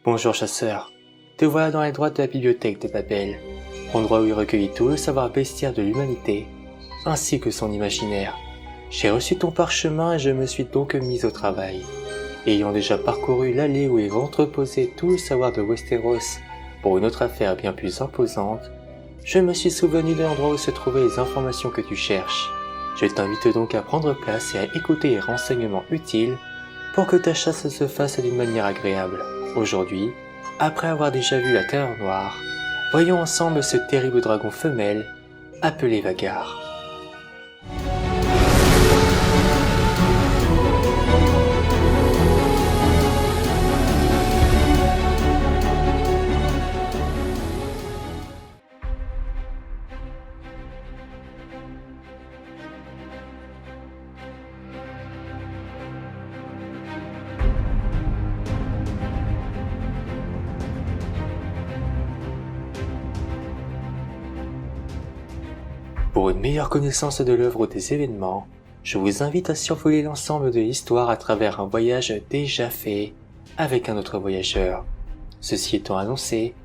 Bonjour chasseur, te voilà dans les droites de la bibliothèque de Babel, endroit où il recueillit tout le savoir bestiaire de l'humanité, ainsi que son imaginaire. J'ai reçu ton parchemin et je me suis donc mis au travail. Ayant déjà parcouru l'allée où est entreposé tout le savoir de Westeros pour une autre affaire bien plus imposante, je me suis souvenu de l'endroit où se trouvaient les informations que tu cherches. Je t'invite donc à prendre place et à écouter les renseignements utiles pour que ta chasse se fasse d'une manière agréable. Aujourd'hui, après avoir déjà vu la Terre Noire, voyons ensemble ce terrible dragon femelle appelé Vhagar. Pour une meilleure connaissance de l'œuvre ou des événements, je vous invite à survoler l'ensemble de l'histoire à travers un voyage déjà fait avec un autre voyageur. Ceci étant annoncé,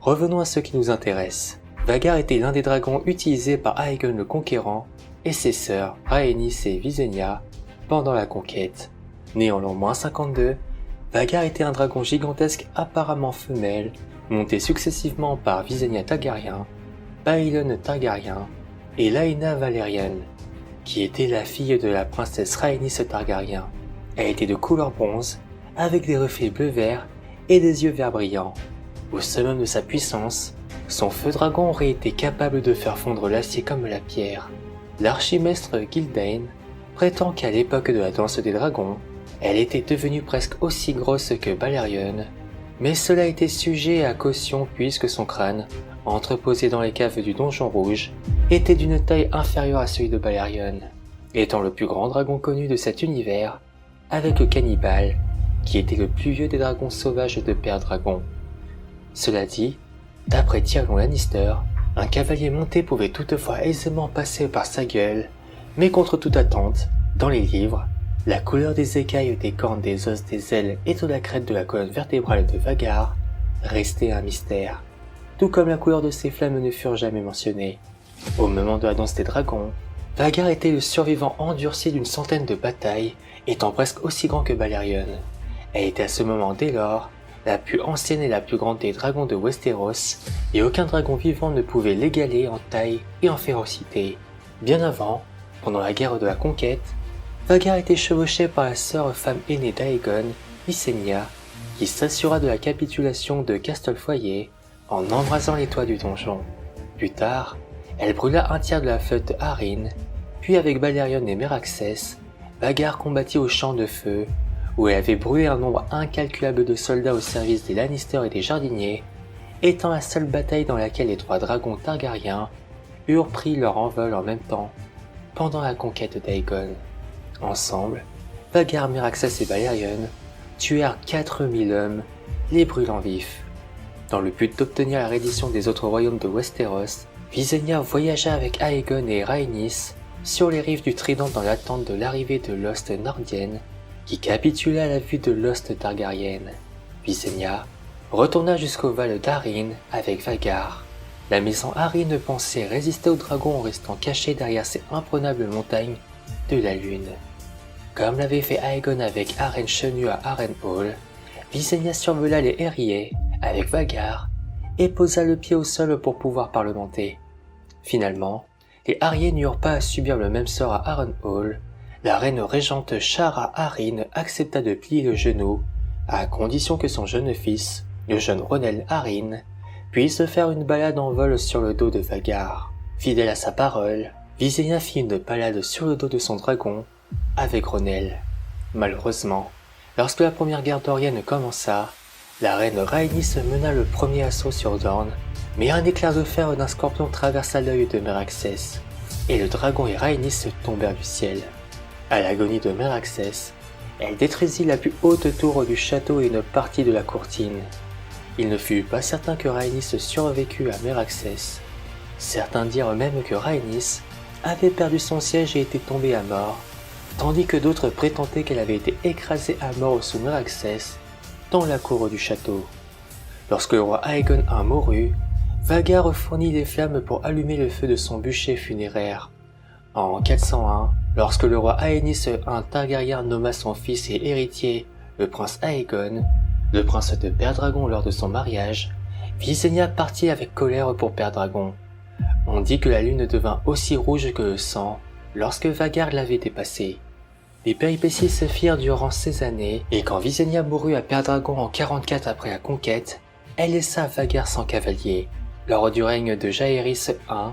revenons à ce qui nous intéresse. Vhagar était l'un des dragons utilisés par Aegon le Conquérant et ses sœurs Rhaenys et Visenya pendant la conquête. Né en l'an -52, Vhagar était un dragon gigantesque apparemment femelle, monté successivement par Visenya Targaryen, Baelon Targaryen et Laena Valerian, qui était la fille de la princesse Rhaenys Targaryen. Elle était de couleur bronze, avec des reflets bleu-vert et des yeux vert brillants. Au summum de sa puissance, son feu dragon aurait été capable de faire fondre l'acier comme la pierre. L'archimestre Gyldain prétend qu'à l'époque de la danse des dragons, elle était devenue presque aussi grosse que Balerion, mais cela était sujet à caution puisque son crâne, entreposé dans les caves du Donjon Rouge, était d'une taille inférieure à celui de Balerion, étant le plus grand dragon connu de cet univers, avec Cannibal, qui était le plus vieux des dragons sauvages de Père Dragon. Cela dit, d'après Tyrion Lannister, un cavalier monté pouvait toutefois aisément passer par sa gueule, mais contre toute attente, dans les livres, la couleur des écailles, des cornes, des os, des ailes et de la crête de la colonne vertébrale de Vhagar restait un mystère, tout comme la couleur de ses flammes ne furent jamais mentionnées. Au moment de la danse des dragons, Vhagar était le survivant endurci d'une centaine de batailles, étant presque aussi grand que Balerion. Elle était à ce moment dès lors la plus ancienne et la plus grande des dragons de Westeros, et aucun dragon vivant ne pouvait l'égaler en taille et en férocité. Bien avant, pendant la guerre de la conquête, Vhagar était chevauchée par la sœur femme aînée d'Aegon, Visenya, qui s'assura de la capitulation de Castelfoyer en embrasant les toits du donjon. Plus tard, elle brûla un tiers de la flotte de Haryn, puis avec Balerion et Meraxes, Vhagar combattit au champ de feu, où elle avait brûlé un nombre incalculable de soldats au service des Lannister et des jardiniers, étant la seule bataille dans laquelle les 3 dragons Targaryens eurent pris leur envol en même temps, pendant la conquête d'Aegon. Ensemble, Vhagar, Meraxes et Balerion tuèrent 4000 hommes, les brûlant vifs. Dans le but d'obtenir la reddition des autres royaumes de Westeros, Visenya voyagea avec Aegon et Rhaenys sur les rives du Trident dans l'attente de l'arrivée de l'host nordienne, qui capitula à la vue de l'host targaryenne. Visenya retourna jusqu'au Val d'Arryn avec Vhagar. La maison Arryn pensait résister aux dragons en restant cachée derrière ces imprenables montagnes de la Lune. Comme l'avait fait Aegon avec Harrenchenu à Harrenhal, Visenya survola les Eryets avec Vhagar et posa le pied au sol pour pouvoir parlementer. Finalement, les Aryets n'eurent pas à subir le même sort à Harrenhal. La reine régente Shara Arryn accepta de plier le genou, à condition que son jeune fils, le jeune Ronel Arryn, puisse faire une balade en vol sur le dos de Vhagar. Fidèle à sa parole, Visenya fit une balade sur le dos de son dragon avec Ronel. Malheureusement, lorsque la première guerre dorienne commença, la reine Rhaenys mena le premier assaut sur Dorne, mais un éclair de fer d'un scorpion traversa l'œil de Meraxes, et le dragon et Rhaenys tombèrent du ciel. À l'agonie de Meraxes, elle détruisit la plus haute tour du château et une partie de la courtine. Il ne fut pas certain que Rhaenys survécut à Meraxes. Certains dirent même que Rhaenys avait perdu son siège et était tombée à mort, tandis que d'autres prétendaient qu'elle avait été écrasée à mort sous Meraxes dans la cour du château. Lorsque le roi Aegon I mourut, Vhagar fournit les flammes pour allumer le feu de son bûcher funéraire. En 401, lorsque le roi Aenys I Targaryen nomma son fils et héritier, le prince Aegon, le prince de Pendragon lors de son mariage, Visenya partit avec colère pour Pendragon. On dit que la lune devint aussi rouge que le sang lorsque Vhagar l'avait dépassée. Les péripéties se firent durant ces années, et quand Visenya mourut à Pendragon en 44 après la conquête, elle laissa Vhagar sans cavalier. Lors du règne de Jaehaerys I,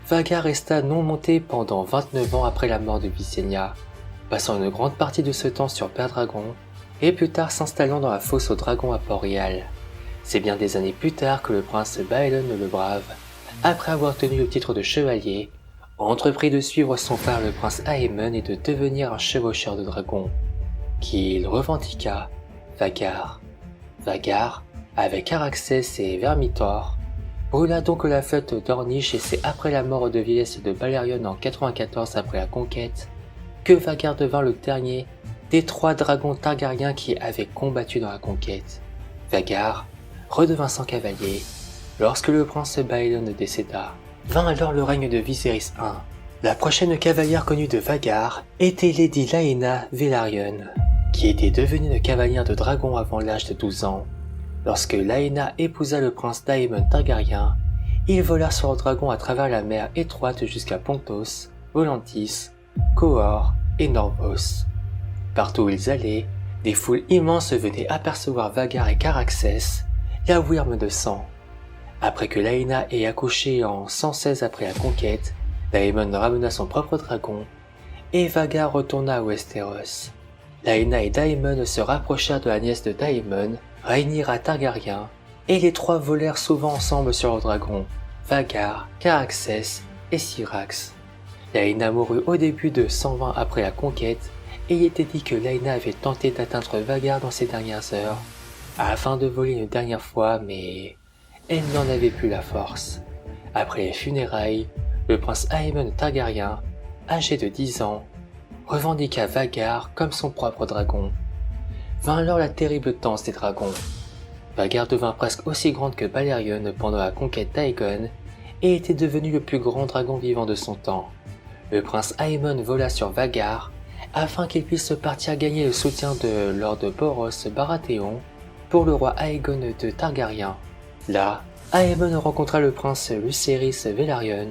Vhagar resta non monté pendant 29 ans après la mort de Visenya, passant une grande partie de ce temps sur Pendragon, et plus tard s'installant dans la fosse aux dragons à Port-Réal. C'est bien des années plus tard que le prince Baelon le Brave, après avoir tenu le titre de chevalier, entreprit de suivre son frère le prince Aemon et de devenir un chevaucheur de dragons, qu'il revendiqua Vhagar. Vhagar, avec Araxès et Vermithor, brûla donc la flotte d'Ornish et c'est après la mort de vieillesse de Balerion en 94 après la conquête que Vhagar devint le dernier des 3 dragons Targaryens qui avaient combattu dans la conquête. Vhagar redevint sans cavalier lorsque le prince Baelon décéda. Vint alors le règne de Viserys I. La prochaine cavalière connue de Vhagar était Lady Laena Velaryon, qui était devenue une cavalière de dragon avant l'âge de 12 ans. Lorsque Laena épousa le prince Daemon Targaryen, ils volèrent sur le dragon à travers la mer étroite jusqu'à Pontos, Volantis, Qohor et Norvos. Partout où ils allaient, des foules immenses venaient apercevoir Vhagar et Caraxès, la wyrme de sang. Après que Laena ait accouché en 116 après la conquête, Daemon ramena son propre dragon, et Vhagar retourna à Westeros. Laena et Daemon se rapprochèrent de la nièce de Daemon, Rhaenyra Targaryen, et les 3 volèrent souvent ensemble sur le dragon, Vhagar, Caraxès et Syrax. Laena mourut au début de 120 après la conquête, et il était dit que Laena avait tenté d'atteindre Vhagar dans ses dernières heures, afin de voler une dernière fois, mais elle n'en avait plus la force. Après les funérailles, le prince Aemon Targaryen, âgé de 10 ans, revendiqua Vhagar comme son propre dragon. Vint alors la terrible danse des dragons. Vhagar devint presque aussi grande que Balerion pendant la conquête d'Aegon et était devenu le plus grand dragon vivant de son temps. Le prince Aemon vola sur Vhagar afin qu'il puisse partir gagner le soutien de Lord Boros Baratheon pour le roi Aegon de Targaryen. Là, Aemon rencontra le prince Lucerys Velaryon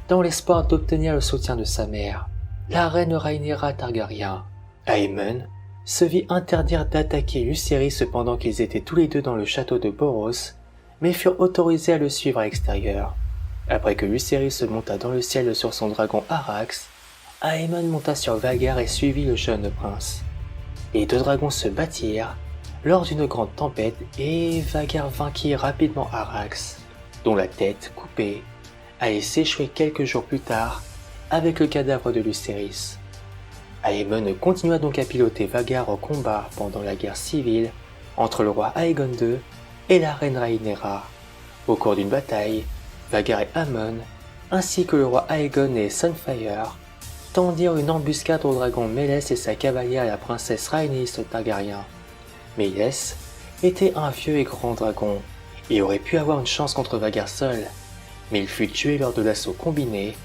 dans l'espoir d'obtenir le soutien de sa mère, la reine Rhaenyra Targaryen. Aemon se vit interdire d'attaquer Lucerys pendant qu'ils étaient tous les deux dans le château de Boros, mais furent autorisés à le suivre à l'extérieur. Après que Lucerys monta dans le ciel sur son dragon Arax, Aemon monta sur Vhagar et suivit le jeune prince. Les 2 dragons se battirent lors d'une grande tempête et Vhagar vainquit rapidement Arax, dont la tête coupée allait s'échouer quelques jours plus tard avec le cadavre de Lucerys. Aemon continua donc à piloter Vhagar au combat pendant la guerre civile entre le roi Aegon II et la reine Rhaenyra. Au cours d'une bataille, Vhagar et Aemon, ainsi que le roi Aegon et Sunfyre, tendirent une embuscade au dragon Mélès et sa cavalière la princesse Rhaenys Targaryen. Mélès était un vieux et grand dragon, et aurait pu avoir une chance contre Vhagar seul, mais il fut tué lors de l'assaut combiné,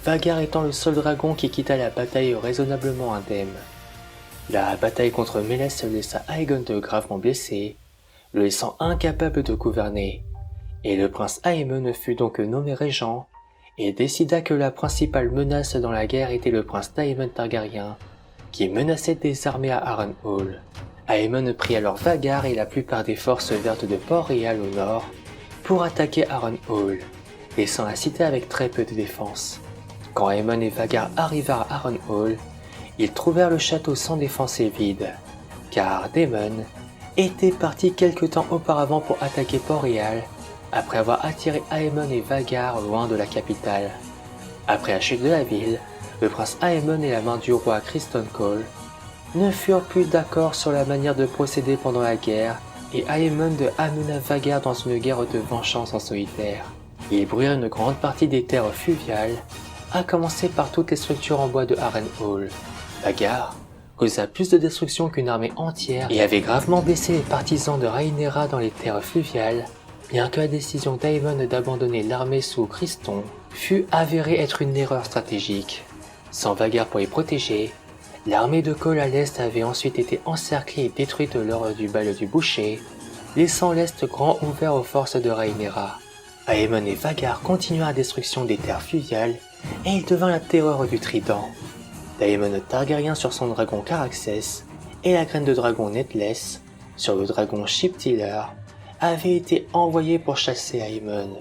Vhagar étant le seul dragon qui quitta la bataille raisonnablement indemne. La bataille contre Mélès laissa Aegon II gravement blessé, le laissant incapable de gouverner, et le prince Aemon fut donc nommé régent, et décida que la principale menace dans la guerre était le prince Daemon Targaryen, qui menaçait des armées à Harrenhal. Aemon prit alors Vhagar et la plupart des forces vertes de Port-Réal au nord pour attaquer Harrenhal, laissant la cité avec très peu de défense. Quand Aemon et Vhagar arrivèrent à Harrenhal, ils trouvèrent le château sans défense et vide, car Daemon était parti quelque temps auparavant pour attaquer Port-Réal, après avoir attiré Aemon et Vhagar loin de la capitale. Après la chute de la ville, le prince Aemon et la main du roi Criston Cole ne furent plus d'accord sur la manière de procéder pendant la guerre, et Aemon amena Vhagar dans une guerre de vengeance en solitaire. Ils brûlèrent une grande partie des terres fluviales, à commencer par toutes les structures en bois de Harrenhal. Vhagar causa plus de destruction qu'une armée entière et avait gravement blessé les partisans de Rhaenyra dans les terres fluviales, bien que la décision d'Aemon d'abandonner l'armée sous Criston fut avérée être une erreur stratégique. Sans Vhagar pour les protéger, l'armée de Cole à l'est avait ensuite été encerclée et détruite lors du bal du boucher, laissant l'est grand ouvert aux forces de Rhaenyra. Aemon et Vhagar continuèrent la destruction des terres fluviales et il devint la terreur du Trident. Daemon Targaryen sur son dragon Caraxès et la graine de dragon Netless sur le dragon Shiptiller avaient été envoyés pour chasser Aemon.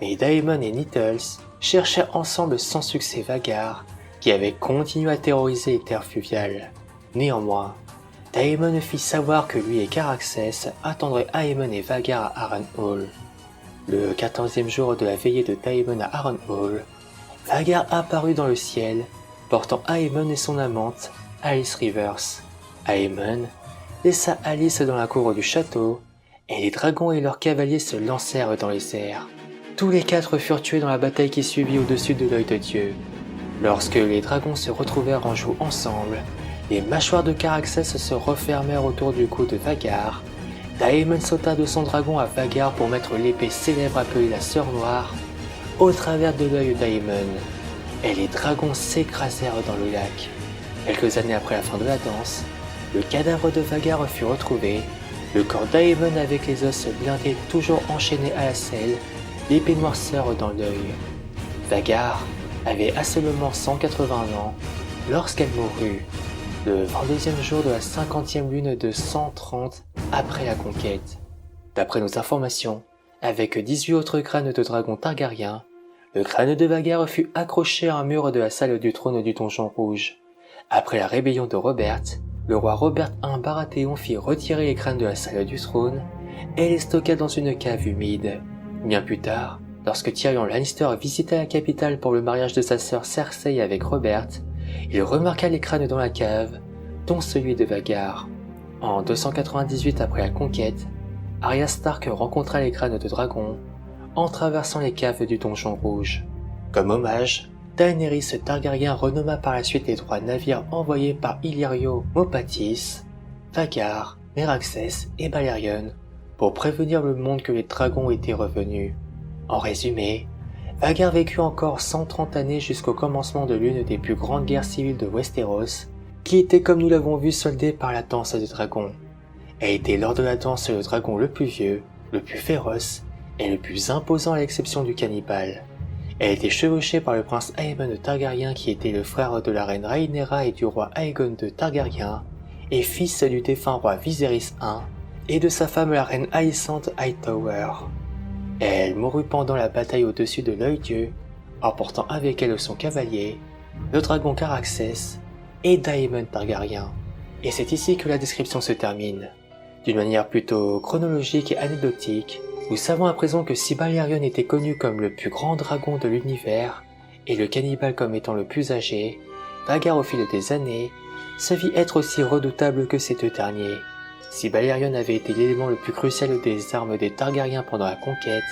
Mais Daemon et Nettles cherchaient ensemble sans succès Vhagar, qui avait continué à terroriser les terres fluviales. Néanmoins, Daemon fit savoir que lui et Caraxès attendraient Aemon et Vhagar à Harrenhal. Le 14e jour de la veillée de Daemon à Harrenhal, Vhagar apparut dans le ciel, portant Aemon et son amante, Alice Rivers. Aemon laissa Alice dans la cour du château, et les dragons et leurs cavaliers se lancèrent dans les airs. Tous les quatre furent tués dans la bataille qui suivit au-dessus de l'œil de Dieu. Lorsque les dragons se retrouvèrent en joue ensemble, les mâchoires de Caraxès se refermèrent autour du cou de Vhagar. Daemon sauta de son dragon à Vhagar pour mettre l'épée célèbre appelée la Sœur Noire au travers de l'œil d'Aemon, et les dragons s'écrasèrent dans le lac. Quelques années après la fin de la danse, le cadavre de Vhagar fut retrouvé, le corps d'Aemon avec les os blindés toujours enchaînés à la selle, l'épée noirceur dans l'œil. Vhagar avait à seulement 180 ans lorsqu'elle mourut, le 22e jour de la 50e lune de 130 après la conquête. D'après nos informations, avec 18 autres crânes de dragons targariens, le crâne de Vhagar fut accroché à un mur de la salle du trône du Donjon Rouge. Après la rébellion de Robert, le roi Robert I Baratheon fit retirer les crânes de la salle du trône et les stocka dans une cave humide. Bien plus tard, lorsque Tyrion Lannister visita la capitale pour le mariage de sa sœur Cersei avec Robert, il remarqua les crânes dans la cave, dont celui de Vhagar. En 298 après la conquête, Arya Stark rencontra les crânes de dragon en traversant les caves du Donjon Rouge. Comme hommage, Daenerys Targaryen renomma par la suite les 3 navires envoyés par Illyrio Mopatis, Vhagar, Meraxes et Balerion pour prévenir le monde que les dragons étaient revenus. En résumé, Vhagar vécut encore 130 années jusqu'au commencement de l'une des plus grandes guerres civiles de Westeros, qui était comme nous l'avons vu soldée par la danse des dragons. Elle était lors de la danse le dragon le plus vieux, le plus féroce et le plus imposant à l'exception du cannibale. Elle était chevauchée par le prince Aemon Targaryen qui était le frère de la reine Rhaenyra et du roi Aegon de Targaryen, et fils du défunt roi Viserys I et de sa femme la reine Alicente Hightower. Elle mourut pendant la bataille au-dessus de l'œil-dieu, emportant avec elle son cavalier, le dragon Caraxès et Daemon Targaryen. Et c'est ici que la description se termine. D'une manière plutôt chronologique et anecdotique, nous savons à présent que si Balerion était connu comme le plus grand dragon de l'univers, et le cannibale comme étant le plus âgé, Vhagar au fil des années se vit être aussi redoutable que ces deux derniers. Si Balerion avait été l'élément le plus crucial des armes des Targaryens pendant la conquête,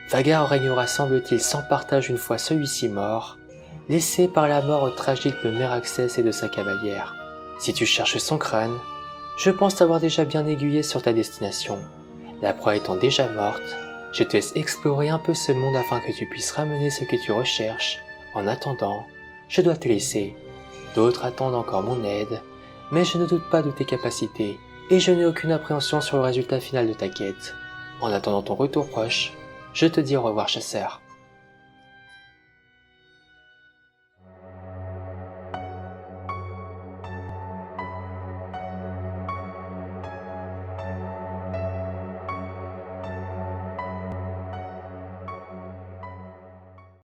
Vhagar régnera semble-t-il sans partage une fois celui-ci mort, laissé par la mort tragique de Meraxes et de sa cavalière. Si tu cherches son crâne, je pense t'avoir déjà bien aiguillé sur ta destination. La proie étant déjà morte, je te laisse explorer un peu ce monde afin que tu puisses ramener ce que tu recherches. En attendant, je dois te laisser. D'autres attendent encore mon aide, mais je ne doute pas de tes capacités, et je n'ai aucune appréhension sur le résultat final de ta quête. En attendant ton retour proche, je te dis au revoir chasseur.